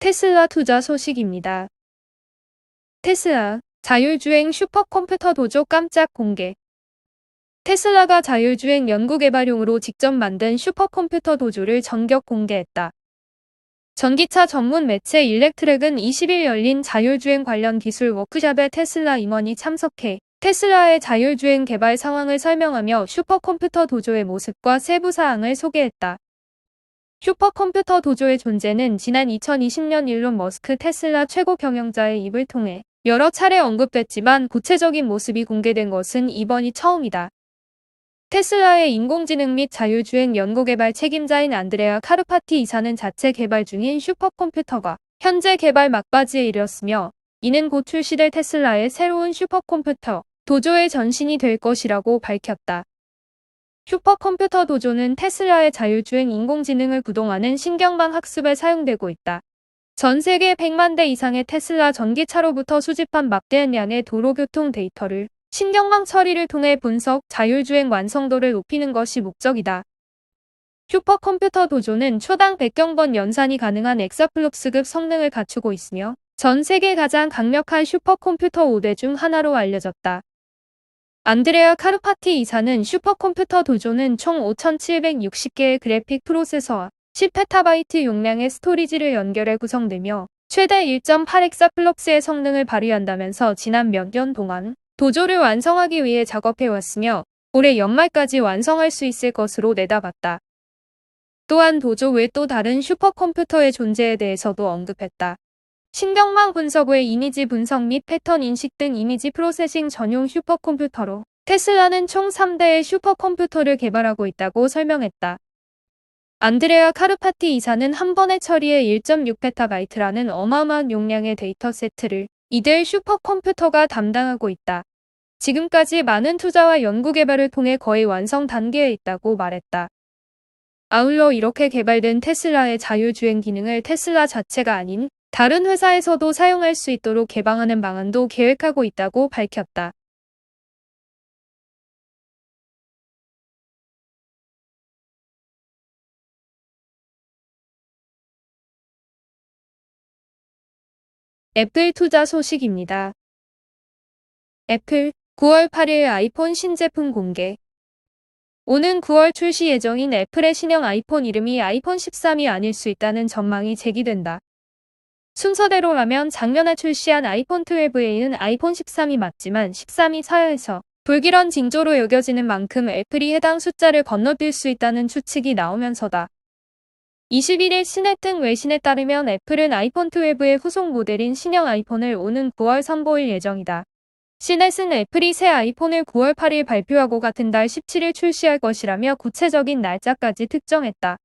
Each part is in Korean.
테슬라 투자 소식입니다. 테슬라 자율주행 슈퍼컴퓨터 도조 깜짝 공개. 테슬라가 자율주행 연구개발용으로 직접 만든 슈퍼컴퓨터 도조를 전격 공개했다. 전기차 전문 매체 일렉트렉은 20일 열린 자율주행 관련 기술 워크숍에 테슬라 임원이 참석해 테슬라의 자율주행 개발 상황을 설명하며 슈퍼컴퓨터 도조의 모습과 세부 사항을 소개했다. 슈퍼컴퓨터 도조의 존재는 지난 2020년 일론 머스크 테슬라 최고 경영자의 입을 통해 여러 차례 언급됐지만 구체적인 모습이 공개된 것은 이번이 처음이다. 테슬라의 인공지능 및 자율주행 연구개발 책임자인 안드레아 카르파티 이사는 자체 개발 중인 슈퍼컴퓨터가 현재 개발 막바지에 이르렀으며 이는 곧 출시될 테슬라의 새로운 슈퍼컴퓨터 도조의 전신이 될 것이라고 밝혔다. 슈퍼컴퓨터 도조는 테슬라의 자율주행 인공지능을 구동하는 신경망 학습에 사용되고 있다. 전 세계 100만 대 이상의 테슬라 전기차로부터 수집한 막대한 양의 도로교통 데이터를 신경망 처리를 통해 분석, 자율주행 완성도를 높이는 것이 목적이다. 슈퍼컴퓨터 도조는 초당 100경번 연산이 가능한 엑사플롭스급 성능을 갖추고 있으며 전 세계 가장 강력한 슈퍼컴퓨터 5대 중 하나로 알려졌다. 안드레아 카르파티 이사는 슈퍼컴퓨터 도조는 총 5,760개의 그래픽 프로세서와 10페타바이트 용량의 스토리지를 연결해 구성되며 최대 1.8엑사플롭스의 성능을 발휘한다면서 지난 몇 년 동안 도조를 완성하기 위해 작업해왔으며 올해 연말까지 완성할 수 있을 것으로 내다봤다. 또한 도조 외 또 다른 슈퍼컴퓨터의 존재에 대해서도 언급했다. 신경망 분석 외 이미지 분석 및 패턴 인식 등 이미지 프로세싱 전용 슈퍼컴퓨터로 테슬라는 총 3대의 슈퍼컴퓨터를 개발하고 있다고 설명했다. 안드레아 카르파티 이사는 한 번에 처리해 1.6페타바이트라는 어마어마한 용량의 데이터 세트를 이들 슈퍼컴퓨터가 담당하고 있다. 지금까지 많은 투자와 연구개발을 통해 거의 완성 단계에 있다고 말했다. 아울러 이렇게 개발된 테슬라의 자율주행 기능을 테슬라 자체가 아닌 다른 회사에서도 사용할 수 있도록 개방하는 방안도 계획하고 있다고 밝혔다. 애플 투자 소식입니다. 애플 9월 8일 아이폰 신제품 공개. 오는 9월 출시 예정인 애플의 신형 아이폰 이름이 아이폰 13이 아닐 수 있다는 전망이 제기된다. 순서대로라면 작년에 출시한 아이폰 12A는 아이폰 13이 맞지만 13이 사야해서 불길한 징조로 여겨지는 만큼 애플이 해당 숫자를 건너뛸 수 있다는 추측이 나오면서다. 21일 시넷 등 외신에 따르면 애플은 아이폰 12의 후속 모델인 신형 아이폰을 오는 9월 선보일 예정이다. 시넷은 애플이 새 아이폰을 9월 8일 발표하고 같은 달 17일 출시할 것이라며 구체적인 날짜까지 특정했다.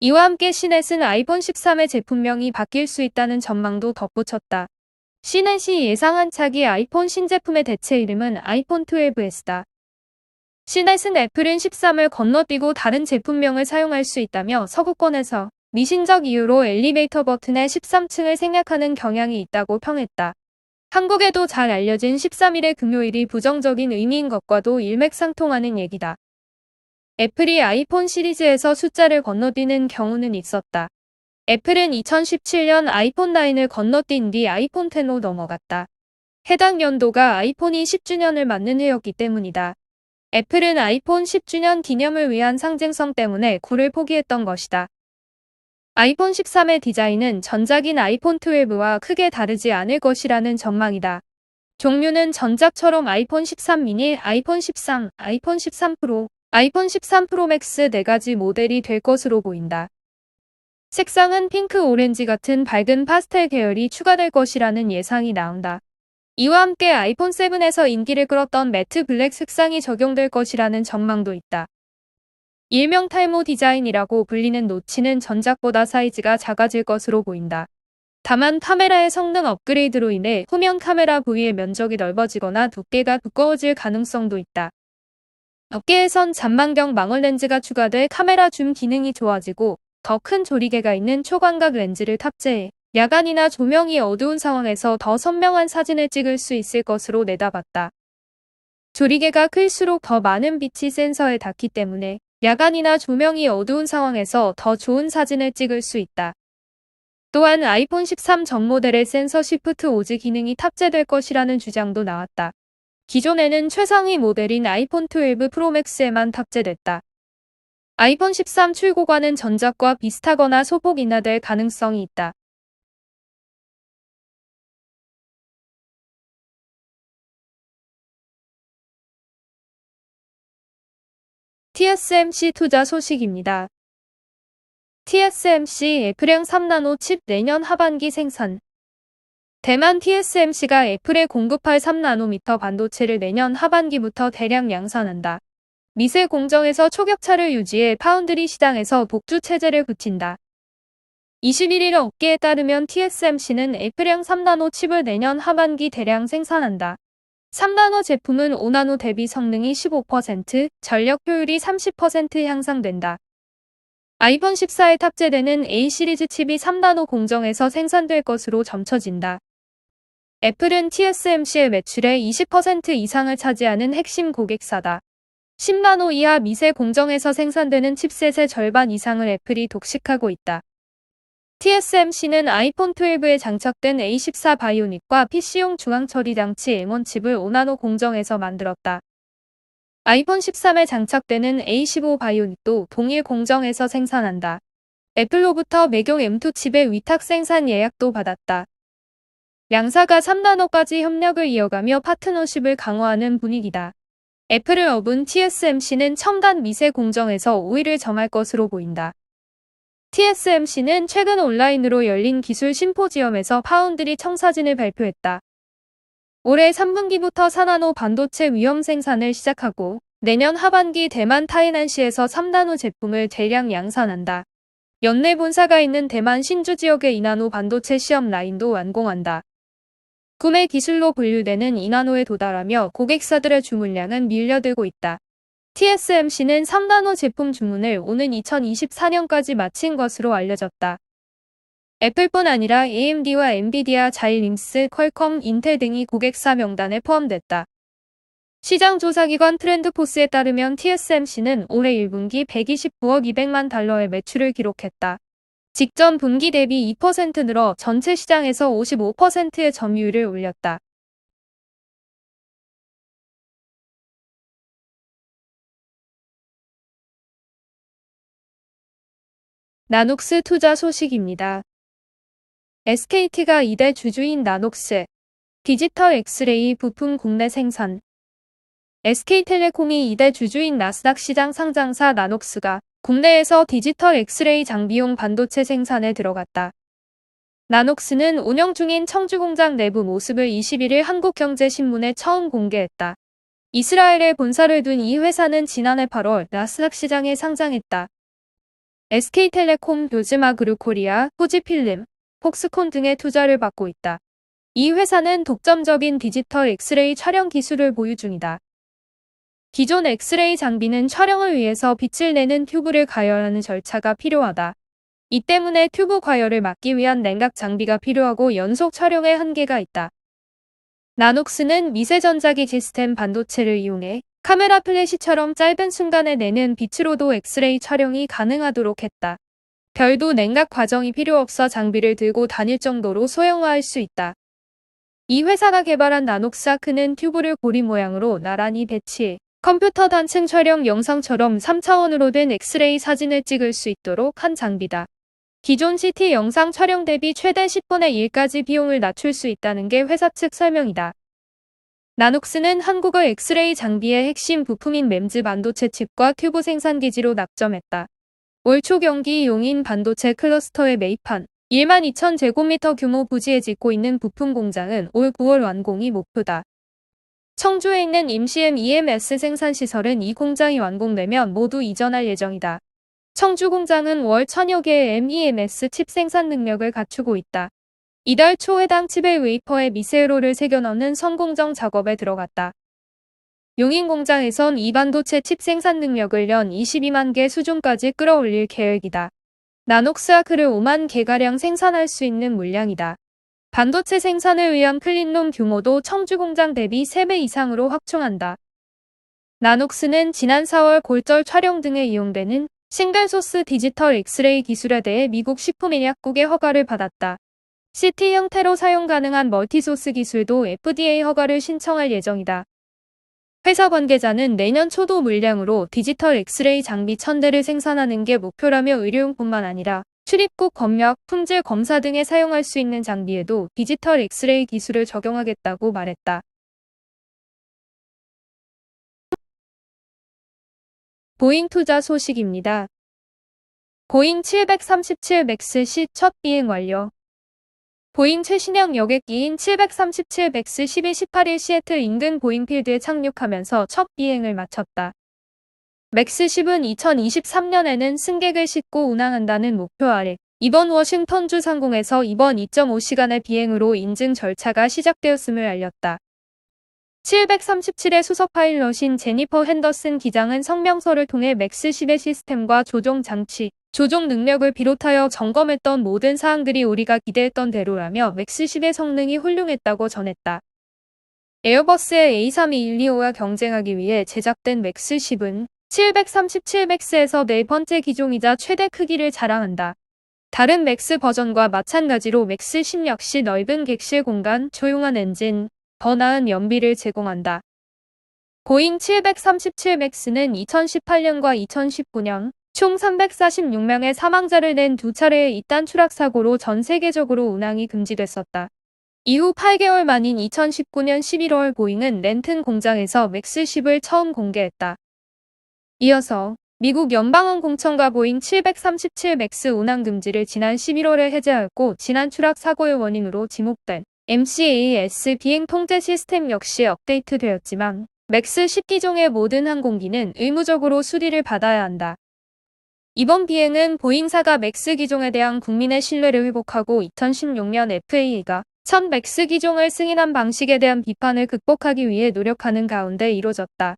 이와 함께 시넷은 아이폰 13의 제품명이 바뀔 수 있다는 전망도 덧붙였다. 시넷이 예상한 차기 아이폰 신제품의 대체 이름은 아이폰 12S다. 시넷은 애플은 13을 건너뛰고 다른 제품명을 사용할 수 있다며 서구권에서 미신적 이유로 엘리베이터 버튼의 13층을 생략하는 경향이 있다고 평했다. 한국에도 잘 알려진 13일의 금요일이 부정적인 의미인 것과도 일맥상통하는 얘기다. 애플이 아이폰 시리즈에서 숫자를 건너뛰는 경우는 있었다. 애플은 2017년 아이폰 9을 건너뛴 뒤 아이폰 10로 넘어갔다. 해당 연도가 아이폰이 10주년을 맞는 해였기 때문이다. 애플은 아이폰 10주년 기념을 위한 상징성 때문에 9를 포기했던 것이다. 아이폰 13의 디자인은 전작인 아이폰 12와 크게 다르지 않을 것이라는 전망이다. 종류는 전작처럼 아이폰 13 미니, 아이폰 13, 아이폰 13 프로, 아이폰 13 프로 맥스 4가지 모델이 될 것으로 보인다. 색상은 핑크, 오렌지 같은 밝은 파스텔 계열이 추가될 것이라는 예상이 나온다. 이와 함께 아이폰 7에서 인기를 끌었던 매트 블랙 색상이 적용될 것이라는 전망도 있다. 일명 탈모 디자인이라고 불리는 노치는 전작보다 사이즈가 작아질 것으로 보인다. 다만 카메라의 성능 업그레이드로 인해 후면 카메라 부위의 면적이 넓어지거나 두께가 두꺼워질 가능성도 있다. 업계에선 잔망경 망원 렌즈가 추가돼 카메라 줌 기능이 좋아지고 더 큰 조리개가 있는 초광각 렌즈를 탑재해 야간이나 조명이 어두운 상황에서 더 선명한 사진을 찍을 수 있을 것으로 내다봤다. 조리개가 클수록 더 많은 빛이 센서에 닿기 때문에 야간이나 조명이 어두운 상황에서 더 좋은 사진을 찍을 수 있다. 또한 아이폰 13 전 모델에 센서 시프트 오즈 기능이 탑재될 것이라는 주장도 나왔다. 기존에는 최상위 모델인 아이폰 12 프로맥스에만 탑재됐다. 아이폰 13 출고과는 전작과 비슷하거나 소폭 인하될 가능성이 있다. TSMC 투자 소식입니다. TSMC 애플형 3나노 칩 내년 하반기 생산. 대만 TSMC가 애플에 공급할 3나노미터 반도체를 내년 하반기부터 대량 양산한다. 미세 공정에서 초격차를 유지해 파운드리 시장에서 복주 체제를 굳힌다. 21일 업계에 따르면 TSMC는 애플형 3나노 칩을 내년 하반기 대량 생산한다. 3나노 제품은 5나노 대비 성능이 15%, 전력 효율이 30% 향상된다. 아이폰 14에 탑재되는 A 시리즈 칩이 3나노 공정에서 생산될 것으로 점쳐진다. 애플은 TSMC의 매출의 20% 이상을 차지하는 핵심 고객사다. 10나노 이하 미세 공정에서 생산되는 칩셋의 절반 이상을 애플이 독식하고 있다. TSMC는 아이폰 12에 장착된 A14 바이오닉과 PC용 중앙처리 장치 M1 칩을 5나노 공정에서 만들었다. 아이폰 13에 장착되는 A15 바이오닉도 동일 공정에서 생산한다. 애플로부터 매경 M2 칩의 위탁 생산 예약도 받았다. 양사가 3나노까지 협력을 이어가며 파트너십을 강화하는 분위기다. 애플을 업은 TSMC는 첨단 미세 공정에서 우위를 점할 것으로 보인다. TSMC는 최근 온라인으로 열린 기술 심포지엄에서 파운드리 청사진을 발표했다. 올해 3분기부터 4나노 반도체 위험 생산을 시작하고 내년 하반기 대만 타이난시에서 3나노 제품을 대량 양산한다. 연내 본사가 있는 대만 신주 지역의 2나노 반도체 시험 라인도 완공한다. 구매 기술로 분류되는 2나노에 도달하며 고객사들의 주문량은 밀려들고 있다. TSMC는 3나노 제품 주문을 오는 2024년까지 마친 것으로 알려졌다. 애플뿐 아니라 AMD와 엔비디아, 자이링스, 퀄컴, 인텔 등이 고객사 명단에 포함됐다. 시장 조사기관 트렌드포스에 따르면 TSMC는 올해 1분기 129억 200만 달러의 매출을 기록했다. 직전 분기 대비 2% 늘어 전체 시장에서 55%의 점유율을 올렸다. 나녹스 투자 소식입니다. SKT가 2대 주주인 나녹스, 디지털 엑스레이 부품 국내 생산. SK텔레콤이 2대 주주인 나스닥 시장 상장사 나녹스가 국내에서 디지털 엑스레이 장비용 반도체 생산에 들어갔다. 나녹스는 운영 중인 청주 공장 내부 모습을 21일 한국경제신문에 처음 공개했다. 이스라엘에 본사를 둔 이 회사는 지난해 8월 나스닥 시장에 상장했다. SK텔레콤, 요즈마그룹코리아, 후지필름, 폭스콘 등의 투자를 받고 있다. 이 회사는 독점적인 디지털 엑스레이 촬영 기술을 보유 중이다. 기존 엑스레이 장비는 촬영을 위해서 빛을 내는 튜브를 가열하는 절차가 필요하다. 이 때문에 튜브 과열을 막기 위한 냉각 장비가 필요하고 연속 촬영에 한계가 있다. 나녹스는 미세전자기 시스템 반도체를 이용해 카메라 플래시처럼 짧은 순간에 내는 빛으로도 엑스레이 촬영이 가능하도록 했다. 별도 냉각 과정이 필요 없어 장비를 들고 다닐 정도로 소형화할 수 있다. 이 회사가 개발한 나녹스 아크는 튜브를 고리 모양으로 나란히 배치해 컴퓨터 단층 촬영 영상처럼 3차원으로 된 엑스레이 사진을 찍을 수 있도록 한 장비다. 기존 CT 영상 촬영 대비 최대 10분의 1까지 비용을 낮출 수 있다는 게 회사 측 설명이다. 나녹스는 한국의 엑스레이 장비의 핵심 부품인 램즈 반도체 칩과 튜브 생산 기지로 낙점했다. 올 초 경기 용인 반도체 클러스터에 매입한 12,000제곱미터 규모 부지에 짓고 있는 부품 공장은 올 9월 완공이 목표다. 청주에 있는 임시M EMS 생산시설은 이 공장이 완공되면 모두 이전할 예정이다. 청주 공장은 월 1000여 개의 MEMS 칩 생산 능력을 갖추고 있다. 이달 초 해당 칩의 웨이퍼에 미세로를 새겨 넣는 선공정 작업에 들어갔다. 용인 공장에선 이 반도체 칩 생산 능력을 연 22만 개 수준까지 끌어올릴 계획이다. 나녹스 아크를 5만 개가량 생산할 수 있는 물량이다. 반도체 생산을 위한 클린룸 규모도 청주 공장 대비 3배 이상으로 확충한다. 나녹스는 지난 4월 골절 촬영 등에 이용되는 싱글소스 디지털 엑스레이 기술에 대해 미국 식품의약국의 허가를 받았다. CT 형태로 사용 가능한 멀티소스 기술도 FDA 허가를 신청할 예정이다. 회사 관계자는 내년 초도 물량으로 디지털 엑스레이 장비 1000대를 생산하는 게 목표라며 의료용뿐만 아니라 출입국 검역, 품질 검사 등에 사용할 수 있는 장비에도 디지털 엑스레이 기술을 적용하겠다고 말했다. 보잉 투자 소식입니다. 보잉 737 맥스 시 첫 비행 완료. 보잉 최신형 여객기인 737 맥스 12 18일 시애틀 인근 보잉 필드에 착륙하면서 첫 비행을 마쳤다. 맥스 10은 2023년에는 승객을 싣고 운항한다는 목표 아래 이번 워싱턴주 상공에서 이번 2.5시간의 비행으로 인증 절차가 시작되었음을 알렸다. 737의 수석 파일럿인 제니퍼 핸더슨 기장은 성명서를 통해 맥스 10의 시스템과 조종 장치, 조종 능력을 비롯하여 점검했던 모든 사항들이 우리가 기대했던 대로라며 맥스 10의 성능이 훌륭했다고 전했다. 에어버스의 A32125와 경쟁하기 위해 제작된 맥스 10은 737 맥스에서 네 번째 기종이자 최대 크기를 자랑한다. 다른 맥스 버전과 마찬가지로 맥스 10 역시 넓은 객실 공간, 조용한 엔진, 더 나은 연비를 제공한다. 보잉 737 맥스는 2018년과 2019년 총 346명의 사망자를 낸 두 차례의 이딴 추락 사고로 전 세계적으로 운항이 금지됐었다. 이후 8개월 만인 2019년 11월 보잉은 렌튼 공장에서 맥스 10을 처음 공개했다. 이어서 미국 연방항공청과 보잉 737 맥스 운항 금지를 지난 11월에 해제하였고 지난 추락 사고의 원인으로 지목된 MCAS 비행 통제 시스템 역시 업데이트되었지만 맥스 10기종의 모든 항공기는 의무적으로 수리를 받아야 한다. 이번 비행은 보잉사가 맥스 기종에 대한 국민의 신뢰를 회복하고 2016년 FAA가 첫 맥스 기종을 승인한 방식에 대한 비판을 극복하기 위해 노력하는 가운데 이뤄졌다.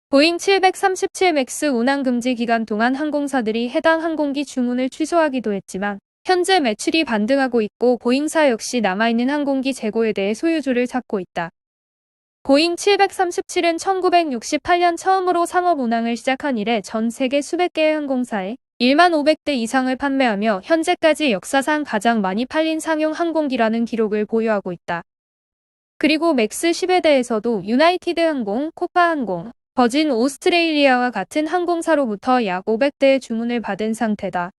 보잉 737 맥스 운항 금지 기간 동안 항공사들이 해당 항공기 주문을 취소하기도 했지만 현재 매출이 반등하고 있고 보잉사 역시 남아있는 항공기 재고에 대해 소유주를 찾고 있다. 보잉 737은 1968년 처음으로 상업 운항을 시작한 이래 전 세계 수백 개의 항공사에 1만 500대 이상을 판매하며 현재까지 역사상 가장 많이 팔린 상용 항공기라는 기록을 보유하고 있다. 그리고 맥스 10에 대해서도 유나이티드 항공, 코파 항공, 버진 오스트레일리아와 같은 항공사로부터 약 500대의 주문을 받은 상태다.